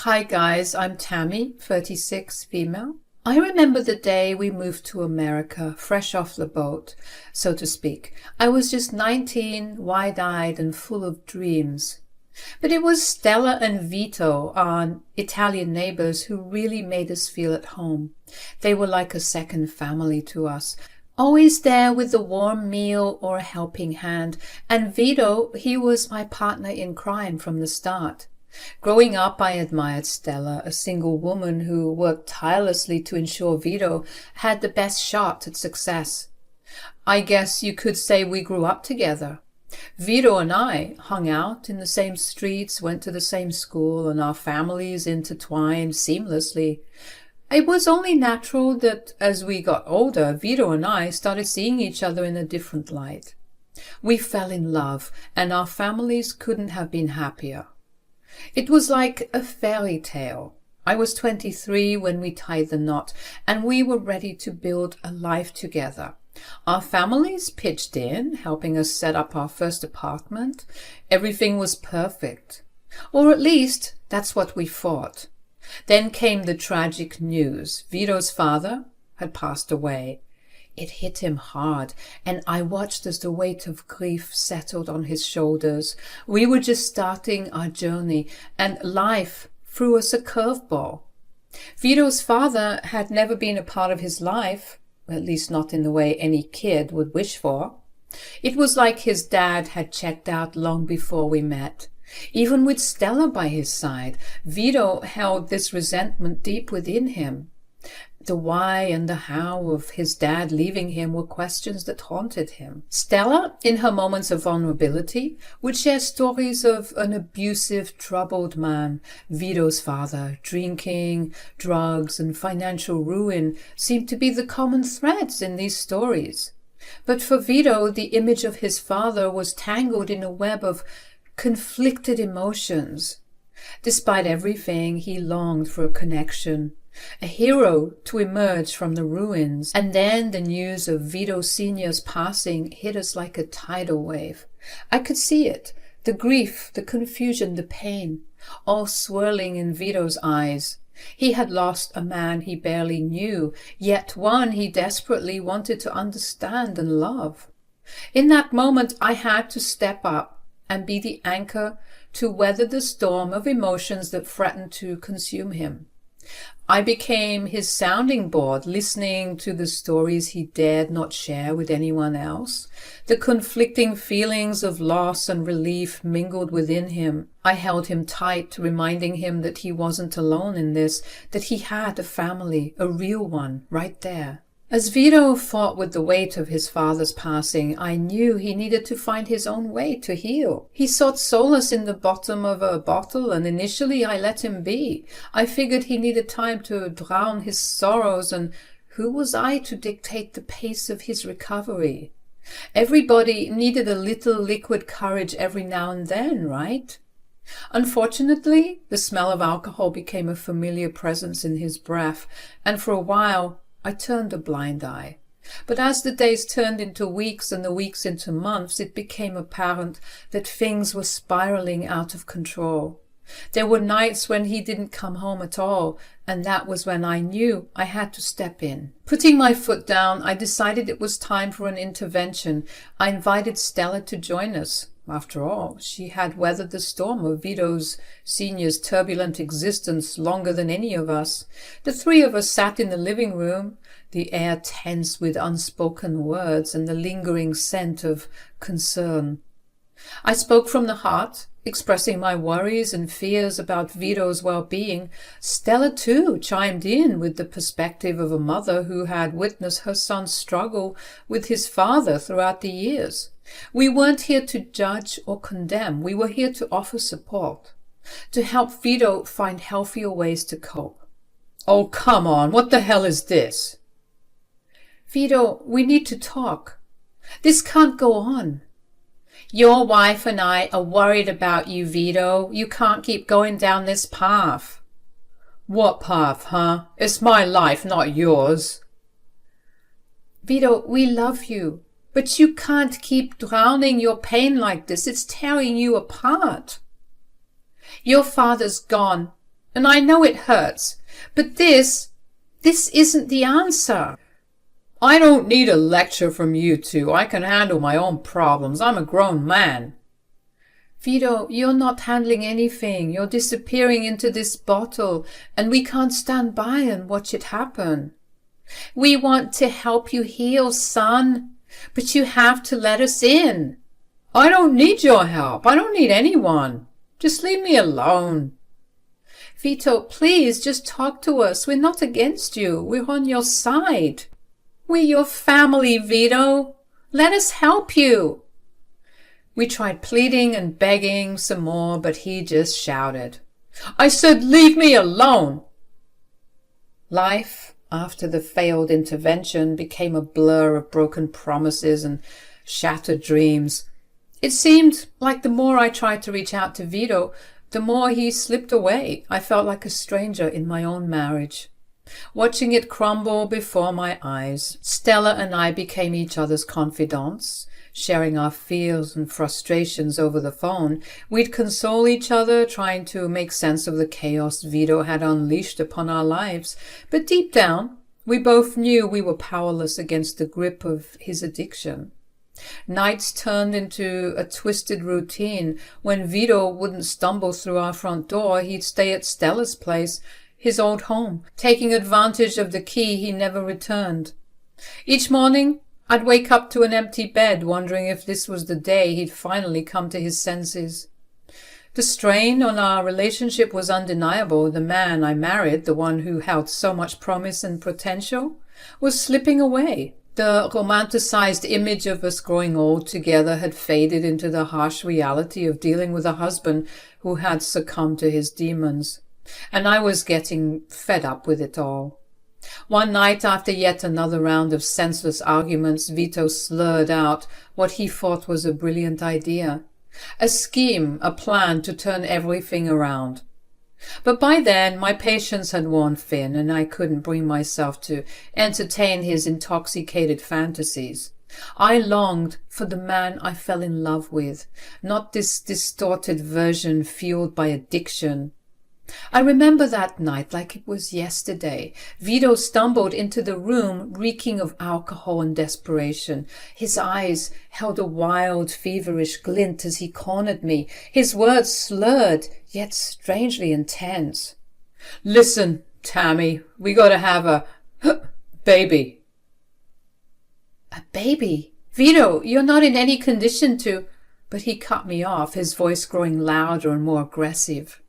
Hi guys, I'm Tammy, 36, female. I remember the day we moved to America, fresh off the boat, so to speak. I was just 19, wide-eyed and full of dreams. But it was Stella and Vito, our Italian neighbors, who really made us feel at home. They were like a second family to us, always there with a warm meal or a helping hand. And Vito, he was my partner in crime from the start. Growing up, I admired Stella, a single woman who worked tirelessly to ensure Vito had the best shot at success. I guess you could say we grew up together. Vito and I hung out in the same streets, went to the same school, and our families intertwined seamlessly. It was only natural that as we got older, Vito and I started seeing each other in a different light. We fell in love, and our families couldn't have been happier. It was like a fairy tale. I was 23 when we tied the knot, and we were ready to build a life together. Our families pitched in, helping us set up our first apartment. Everything was perfect. Or at least, that's what we thought. Then came the tragic news. Vito's father had passed away. It hit him hard, and I watched as the weight of grief settled on his shoulders. We were just starting our journey, and life threw us a curveball. Vito's father had never been a part of his life, at least not in the way any kid would wish for. It was like his dad had checked out long before we met. Even with Stella by his side, Vito held this resentment deep within him. The why and the how of his dad leaving him were questions that haunted him. Stella, in her moments of vulnerability, would share stories of an abusive, troubled man. Vito's father, drinking, drugs, and financial ruin seemed to be the common threads in these stories. But for Vito, the image of his father was tangled in a web of conflicted emotions. Despite everything, he longed for a connection, a hero to emerge from the ruins. And then the news of Vito Sr.'s passing hit us like a tidal wave. I could see it, the grief, the confusion, the pain, all swirling in Vito's eyes. He had lost a man he barely knew, yet one he desperately wanted to understand and love. In that moment, I had to step up and be the anchor to weather the storm of emotions that threatened to consume him. I became his sounding board, listening to the stories he dared not share with anyone else. The conflicting feelings of loss and relief mingled within him. I held him tight, reminding him that he wasn't alone in this, that he had a family, a real one, right there. As Vito fought with the weight of his father's passing, I knew he needed to find his own way to heal. He sought solace in the bottom of a bottle, and initially I let him be. I figured he needed time to drown his sorrows, and who was I to dictate the pace of his recovery? Everybody needed a little liquid courage every now and then, right? Unfortunately, the smell of alcohol became a familiar presence in his breath, and for a while I turned a blind eye. But as the days turned into weeks and the weeks into months, it became apparent that things were spiraling out of control. There were nights when he didn't come home at all, and that was when I knew I had to step in. Putting my foot down, I decided it was time for an intervention. I invited Stella to join us. After all, she had weathered the storm of Vito Sr.'s turbulent existence longer than any of us. The three of us sat in the living room, the air tense with unspoken words and the lingering scent of concern. I spoke from the heart, expressing my worries and fears about Vito's well-being. Stella, too, chimed in with the perspective of a mother who had witnessed her son struggle with his father throughout the years. We weren't here to judge or condemn. We were here to offer support, to help Vito find healthier ways to cope. Oh, come on, what the hell is this? Vito, we need to talk. This can't go on. Your wife and I are worried about you, Vito. You can't keep going down this path. What path, huh? It's my life, not yours. Vito, we love you, but you can't keep drowning your pain like this. It's tearing you apart. Your father's gone, And I know it hurts, but this isn't the answer. I don't need a lecture from you two. I can handle my own problems. I'm a grown man. Vito, you're not handling anything. You're disappearing into this bottle, and we can't stand by and watch it happen. We want to help you heal, son, but you have to let us in. I don't need your help. I don't need anyone. Just leave me alone. Vito, please just talk to us. We're not against you. We're on your side. We're your family, Vito. Let us help you. We tried pleading and begging some more, but he just shouted, I said, leave me alone. Life, after the failed intervention, became a blur of broken promises and shattered dreams. It seemed like the more I tried to reach out to Vito, the more he slipped away. I felt like a stranger in my own marriage. Watching it crumble before my eyes, Stella and I became each other's confidants. Sharing our fears and frustrations over the phone, we'd console each other, trying to make sense of the chaos Vito had unleashed upon our lives. But deep down, we both knew we were powerless against the grip of his addiction. Nights turned into a twisted routine. When Vito wouldn't stumble through our front door, he'd stay at Stella's place, his old home, taking advantage of the key he never returned. Each morning, I'd wake up to an empty bed, wondering if this was the day he'd finally come to his senses. The strain on our relationship was undeniable. The man I married, the one who held so much promise and potential, was slipping away. The romanticized image of us growing old together had faded into the harsh reality of dealing with a husband who had succumbed to his demons. And I was getting fed up with it all. One night, after yet another round of senseless arguments, Vito slurred out what he thought was a brilliant idea. A scheme, a plan to turn everything around. But by then, my patience had worn thin, and I couldn't bring myself to entertain his intoxicated fantasies. I longed for the man I fell in love with, not this distorted version fueled by addiction. I remember that night like it was yesterday. Vito stumbled into the room reeking of alcohol and desperation. His eyes held a wild, feverish glint as he cornered me, his words slurred, yet strangely intense. Listen, Tammy, we gotta have a baby. A baby? Vito, you're not in any condition to... But he cut me off, his voice growing louder and more aggressive.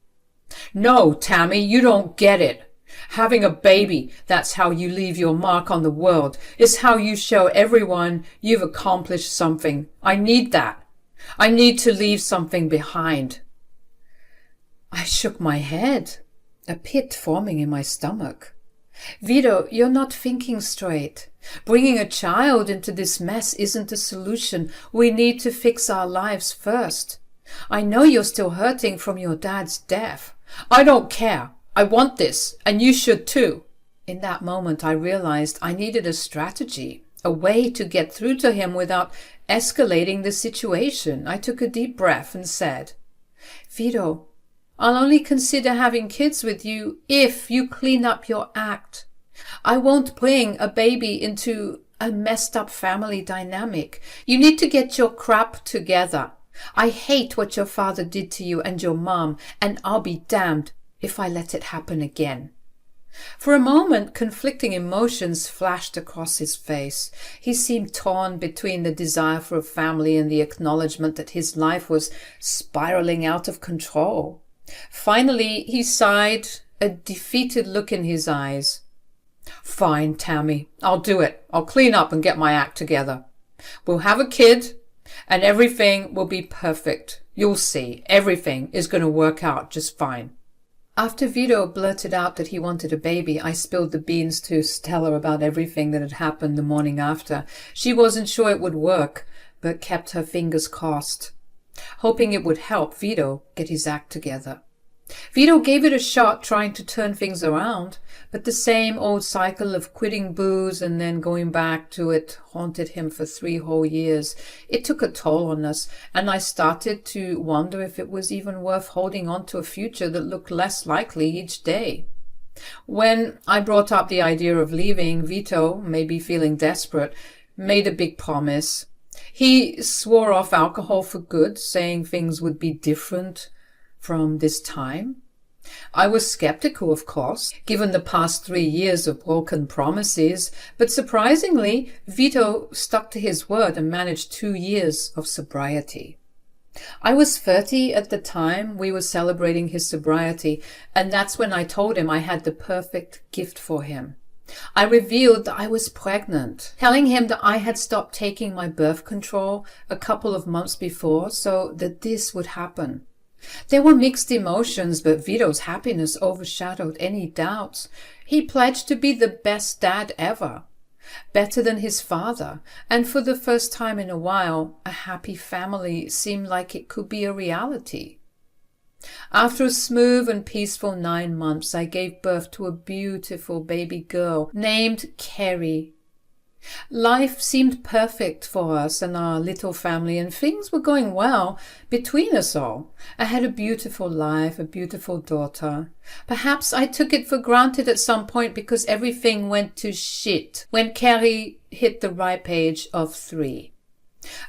No, Tammy, you don't get it. Having a baby, that's how you leave your mark on the world. It's how you show everyone you've accomplished something. I need that. I need to leave something behind. I shook my head, a pit forming in my stomach. Vito, you're not thinking straight. Bringing a child into this mess isn't a solution. We need to fix our lives first. I know you're still hurting from your dad's death. I don't care. I want this, and you should too. In that moment, I realized I needed a strategy, a way to get through to him without escalating the situation. I took a deep breath and said, Vito, I'll only consider having kids with you if you clean up your act. I won't bring a baby into a messed up family dynamic. You need to get your crap together. I hate what your father did to you and your mom, and I'll be damned if I let it happen again. For a moment, conflicting emotions flashed across his face. He seemed torn between the desire for a family and the acknowledgement that his life was spiraling out of control. Finally, he sighed, a defeated look in his eyes. Fine, Tammy, I'll do it. I'll clean up and get my act together. We'll have a kid, and everything will be perfect. You'll see, everything is going to work out just fine. After Vito blurted out that he wanted a baby, I spilled the beans to Stella about everything that had happened the morning after. She wasn't sure it would work, but kept her fingers crossed, hoping it would help Vito get his act together. Vito gave it a shot trying to turn things around, but the same old cycle of quitting booze and then going back to it haunted him for 3 whole years. It took a toll on us, and I started to wonder if it was even worth holding on to a future that looked less likely each day. When I brought up the idea of leaving, Vito, maybe feeling desperate, made a big promise. He swore off alcohol for good, saying things would be different from this time. I was skeptical, of course, given the past 3 years of broken promises, but surprisingly, Vito stuck to his word and managed 2 years of sobriety. I was 30 at the time we were celebrating his sobriety, and that's when I told him I had the perfect gift for him. I revealed that I was pregnant, telling him that I had stopped taking my birth control a couple of months before so that this would happen. There were mixed emotions, but Vito's happiness overshadowed any doubts. He pledged to be the best dad ever, better than his father, and for the first time in a while, a happy family seemed like it could be a reality. After a smooth and peaceful 9 months, I gave birth to a beautiful baby girl named Kerry. Life seemed perfect for us and our little family, and things were going well between us all. I had a beautiful life, a beautiful daughter. Perhaps I took it for granted at some point because everything went to shit when Kerry hit the ripe age of 3.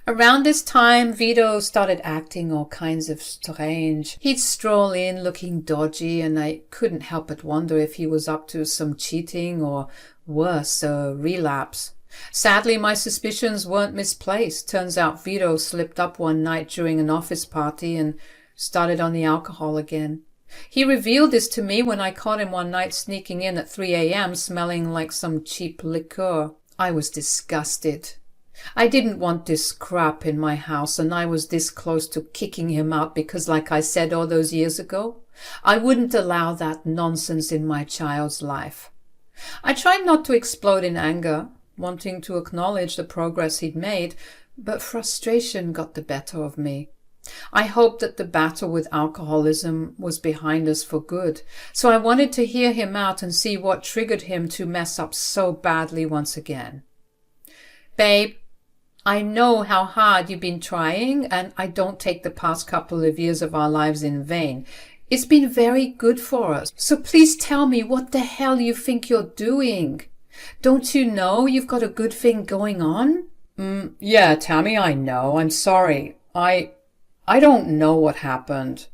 Around this time, Vito started acting all kinds of strange. He'd stroll in looking dodgy, and I couldn't help but wonder if he was up to some cheating or worse, a relapse. Sadly, my suspicions weren't misplaced. Turns out Vito slipped up one night during an office party and started on the alcohol again. He revealed this to me when I caught him one night sneaking in at 3 a.m. smelling like some cheap liqueur. I was disgusted. I didn't want this crap in my house, and I was this close to kicking him out because, like I said all those years ago, I wouldn't allow that nonsense in my child's life. I tried not to explode in anger, wanting to acknowledge the progress he'd made, but frustration got the better of me. I hoped that the battle with alcoholism was behind us for good, so I wanted to hear him out and see what triggered him to mess up so badly once again. Babe, I know how hard you've been trying, and I don't take the past couple of years of our lives in vain. It's been very good for us, so please tell me what the hell you think you're doing. Don't you know you've got a good thing going on? Yeah, Tammy, I know. I'm sorry. I don't know what happened.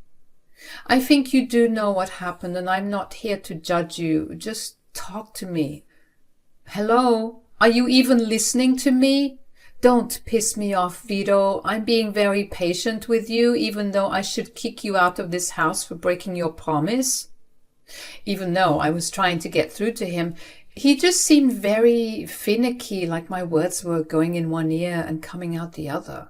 I think you do know what happened, and I'm not here to judge you. Just talk to me. Hello? Are you even listening to me? Don't piss me off, Vito. I'm being very patient with you, even though I should kick you out of this house for breaking your promise. Even though I was trying to get through to him, he just seemed very finicky, like my words were going in one ear and coming out the other.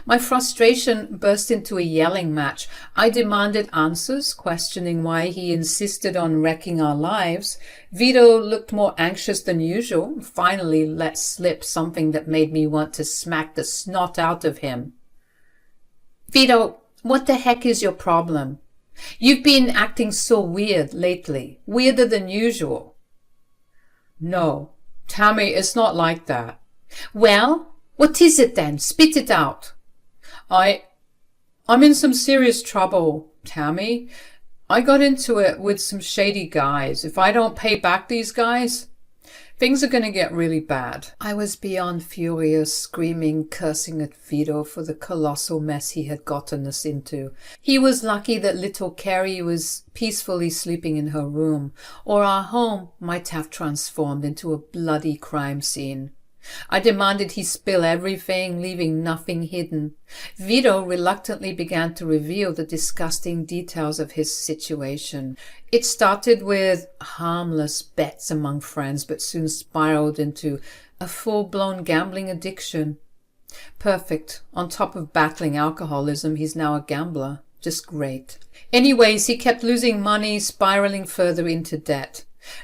My frustration burst into a yelling match. I demanded answers, questioning why he insisted on wrecking our lives. Vito looked more anxious than usual, finally let slip something that made me want to smack the snot out of him. Vito, what the heck is your problem? You've been acting so weird lately, weirder than usual. No, Tammy, it's not like that. Well, what is it then? Spit it out. I'm in some serious trouble, Tammy. I got into it with some shady guys. If I don't pay back these guys, things are going to get really bad. I was beyond furious, screaming, cursing at Vito for the colossal mess he had gotten us into. He was lucky that little Kerry was peacefully sleeping in her room, or our home might have transformed into a bloody crime scene. I demanded he spill everything, leaving nothing hidden. Vito reluctantly began to reveal the disgusting details of his situation. It started with harmless bets among friends, but soon spiraled into a full-blown gambling addiction. Perfect. On top of battling alcoholism, he's now a gambler. Just great. Anyways, he kept losing money, spiraling further into debt.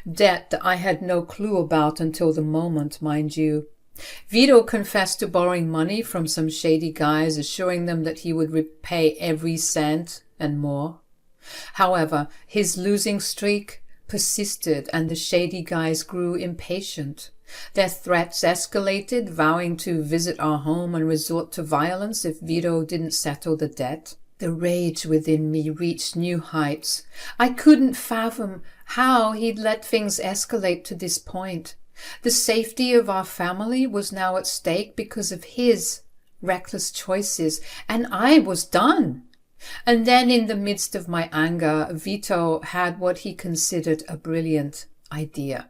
Debt that I had no clue about until the moment, mind you. Vito confessed to borrowing money from some shady guys, assuring them that he would repay every cent and more. However, his losing streak persisted and the shady guys grew impatient. Their threats escalated, vowing to visit our home and resort to violence if Vito didn't settle the debt. The rage within me reached new heights. I couldn't fathom how he'd let things escalate to this point. The safety of our family was now at stake because of his reckless choices, and I was done. And then in the midst of my anger, Vito had what he considered a brilliant idea.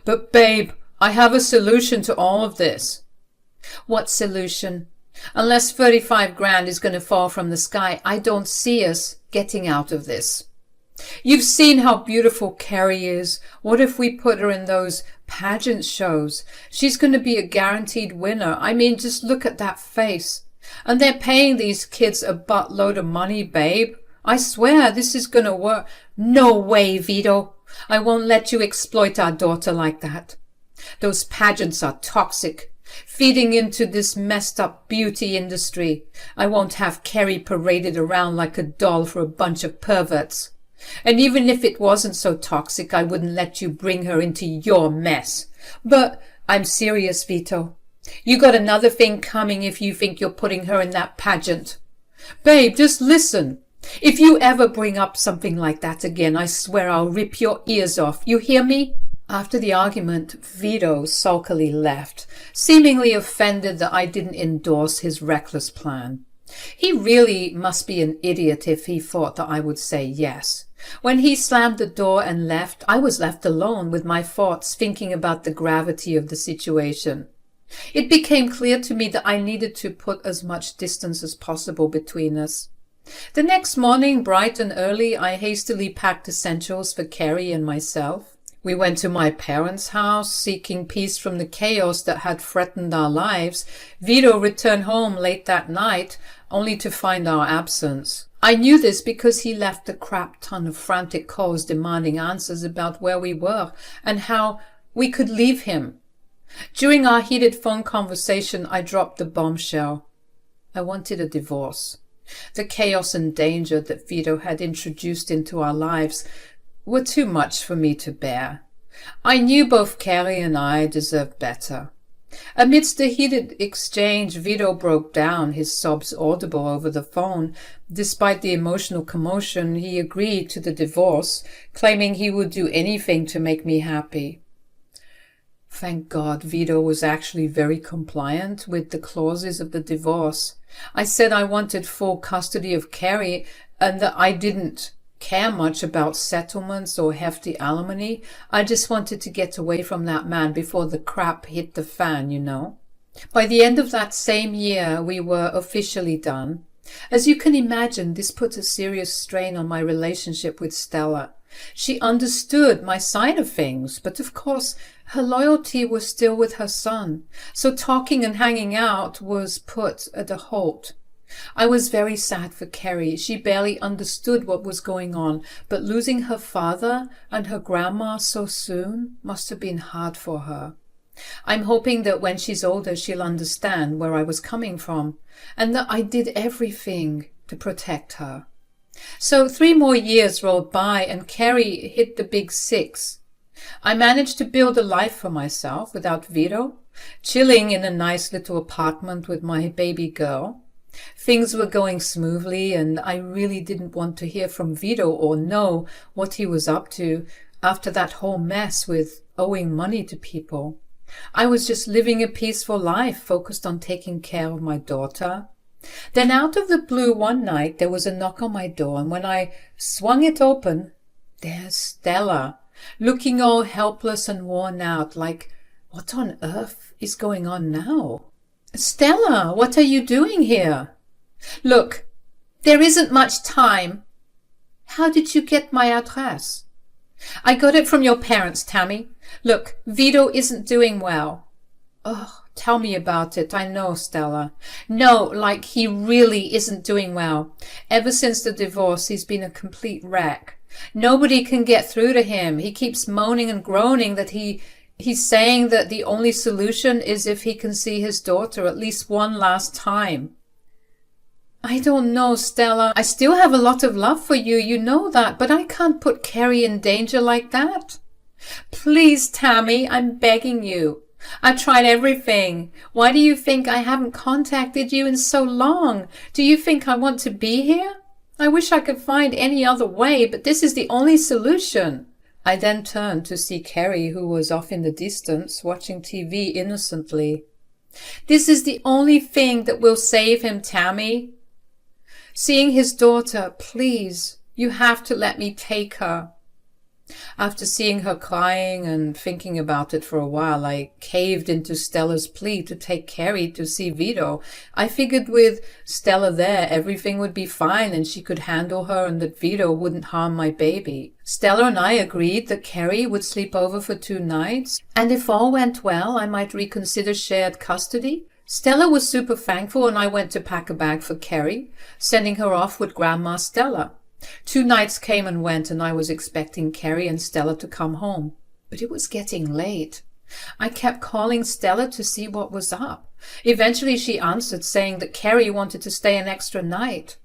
"But babe, I have a solution to all of this." "What solution? Unless 35 grand is going to fall from the sky, I don't see us getting out of this. You've seen how beautiful Carrie is. What if we put her in those pageant shows? She's going to be a guaranteed winner. I mean, just look at that face. And they're paying these kids a buttload of money, babe. I swear this is going to work." "No way, Vito. I won't let you exploit our daughter like that. Those pageants are toxic, feeding into this messed up beauty industry. I won't have Carrie paraded around like a doll for a bunch of perverts. And even if it wasn't so toxic, I wouldn't let you bring her into your mess." "But I'm serious, Vito. You got another thing coming if you think you're putting her in that pageant." "Babe, just listen. If you ever bring up something like that again, I swear I'll rip your ears off. You hear me?" After the argument, Vito sulkily left, seemingly offended that I didn't endorse his reckless plan. He really must be an idiot if he thought that I would say yes. When he slammed the door and left, I was left alone with my thoughts, thinking about the gravity of the situation. It became clear to me that I needed to put as much distance as possible between us. The next morning, bright and early, I hastily packed essentials for Carrie and myself. We went to my parents' house, seeking peace from the chaos that had threatened our lives. Vito returned home late that night, only to find our absence. I knew this because he left a crap ton of frantic calls demanding answers about where we were and how we could leave him. During our heated phone conversation, I dropped the bombshell. I wanted a divorce. The chaos and danger that Vito had introduced into our lives were too much for me to bear. I knew both Carrie and I deserved better. Amidst the heated exchange, Vito broke down, his sobs audible over the phone. Despite the emotional commotion, he agreed to the divorce, claiming he would do anything to make me happy. Thank God Vito was actually very compliant with the clauses of the divorce. I said I wanted full custody of Carrie and that I didn't care much about settlements or hefty alimony. I just wanted to get away from that man before the crap hit the fan, you know. By the end of that same year, we were officially done. As you can imagine, this put a serious strain on my relationship with Stella. She understood my side of things, but of course her loyalty was still with her son, so talking and hanging out was put at a halt. I was very sad for Carrie. She barely understood what was going on, but losing her father and her grandma so soon must have been hard for her. I'm hoping that when she's older she'll understand where I was coming from, and that I did everything to protect her. So 3 more years rolled by and Carrie hit the big 6. I managed to build a life for myself without Vito, chilling in a nice little apartment with my baby girl. Things were going smoothly, and I really didn't want to hear from Vito or know what he was up to after that whole mess with owing money to people. I was just living a peaceful life, focused on taking care of my daughter. Then out of the blue one night there was a knock on my door, and when I swung it open, there's Stella, looking all helpless and worn out, like, what on earth is going on now? "Stella, what are you doing here?" "Look, there isn't much time." "How did you get my address?" "I got it from your parents, Tammy. Look, Vito isn't doing well." "Oh, tell me about it." "I know, Stella." "No, like he really isn't doing well. Ever since the divorce, he's been a complete wreck. Nobody can get through to him. He keeps moaning and groaning that he's saying that the only solution is if he can see his daughter at least one last time." I don't know, Stella. I still have a lot of love for you, you know that, but I can't put Carrie in danger like that. Please, Tammy, I'm begging you. I've tried everything. Why do you think I haven't contacted you in so long? Do you think I want to be here? I wish I could find any other way, but this is the only solution. I then turned to see Carrie, who was off in the distance, watching TV innocently. This is the only thing that will save him, Tammy. Seeing his daughter, please, you have to let me take her. After seeing her crying and thinking about it for a while, I caved into Stella's plea to take Carrie to see Vito. I figured with Stella there, everything would be fine and she could handle her and that Vito wouldn't harm my baby. Stella and I agreed that Carrie would sleep over for 2 nights, and if all went well, I might reconsider shared custody. Stella was super thankful and I went to pack a bag for Carrie, sending her off with Grandma Stella. 2 nights came and went and I was expecting Carrie and Stella to come home. But it was getting late. I kept calling Stella to see what was up. Eventually she answered, saying that Carrie wanted to stay an extra night.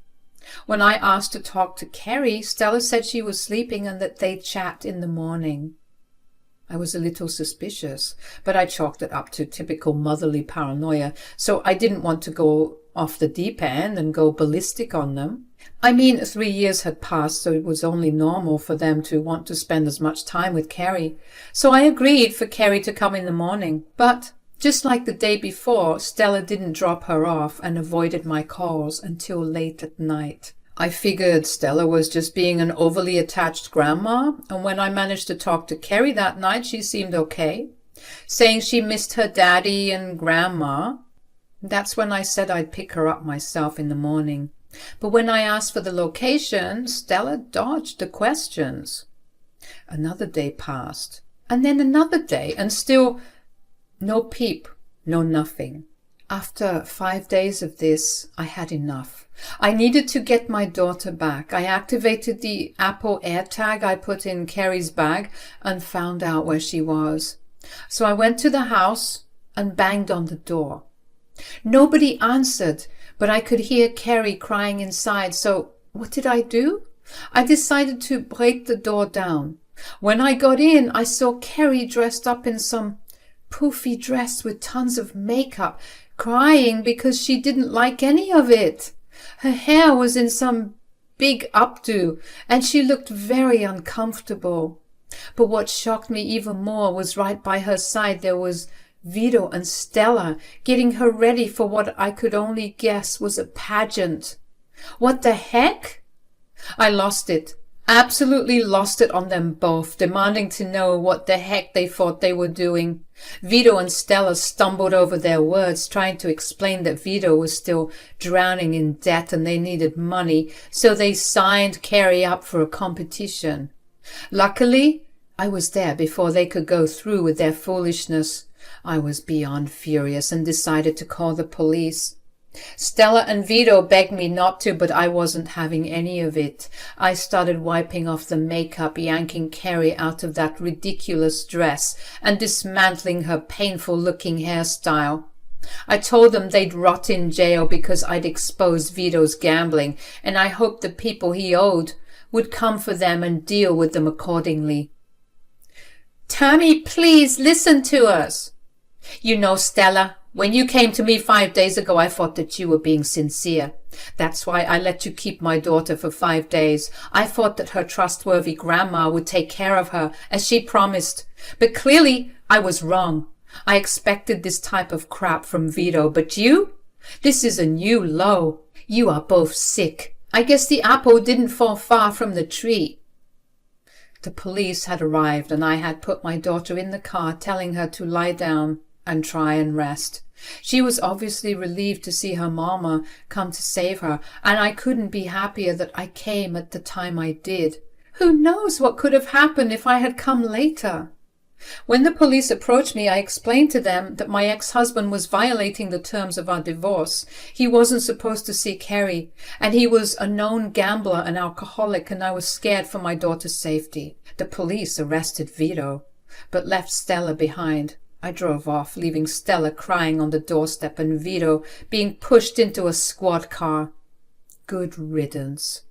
When I asked to talk to Carrie, Stella said she was sleeping and that they'd chat in the morning. I was a little suspicious, but I chalked it up to typical motherly paranoia, so I didn't want to go off the deep end and go ballistic on them. I mean, 3 years had passed, so it was only normal for them to want to spend as much time with Carrie. So I agreed for Carrie to come in the morning. But, just like the day before, Stella didn't drop her off and avoided my calls until late at night. I figured Stella was just being an overly attached grandma, and when I managed to talk to Carrie that night, she seemed okay, saying she missed her daddy and grandma. That's when I said I'd pick her up myself in the morning. But when I asked for the location, Stella dodged the questions. Another day passed, and then another day, and still no peep, no nothing. After 5 days of this, I had enough. I needed to get my daughter back. I activated the Apple AirTag I put in Carrie's bag and found out where she was. So I went to the house and banged on the door. Nobody answered, but I could hear Carrie crying inside, so what did I do? I decided to break the door down. When I got in, I saw Carrie dressed up in some poofy dress with tons of makeup, crying because she didn't like any of it. Her hair was in some big updo, and she looked very uncomfortable. But what shocked me even more was right by her side there was Vito and Stella, getting her ready for what I could only guess was a pageant. What the heck? I lost it. Absolutely lost it on them both, demanding to know what the heck they thought they were doing. Vito and Stella stumbled over their words, trying to explain that Vito was still drowning in debt and they needed money, so they signed Carrie up for a competition. Luckily, I was there before they could go through with their foolishness. I was beyond furious and decided to call the police. Stella and Vito begged me not to, but I wasn't having any of it. I started wiping off the makeup, yanking Carrie out of that ridiculous dress, and dismantling her painful-looking hairstyle. I told them they'd rot in jail because I'd exposed Vito's gambling, and I hoped the people he owed would come for them and deal with them accordingly. "Tammy, please listen to us." "You know, Stella, when you came to me 5 days ago, I thought that you were being sincere. That's why I let you keep my daughter for 5 days. I thought that her trustworthy grandma would take care of her, as she promised. But clearly, I was wrong. I expected this type of crap from Vito, but you? This is a new low. You are both sick. I guess the apple didn't fall far from the tree." The police had arrived, and I had put my daughter in the car, telling her to lie down and try and rest. She was obviously relieved to see her mama come to save her, and I couldn't be happier that I came at the time I did. Who knows what could have happened if I had come later? When the police approached me, I explained to them that my ex-husband was violating the terms of our divorce. He wasn't supposed to see Carrie, and he was a known gambler and alcoholic, and I was scared for my daughter's safety. The police arrested Vito, but left Stella behind. I drove off, leaving Stella crying on the doorstep and Vito being pushed into a squad car. Good riddance.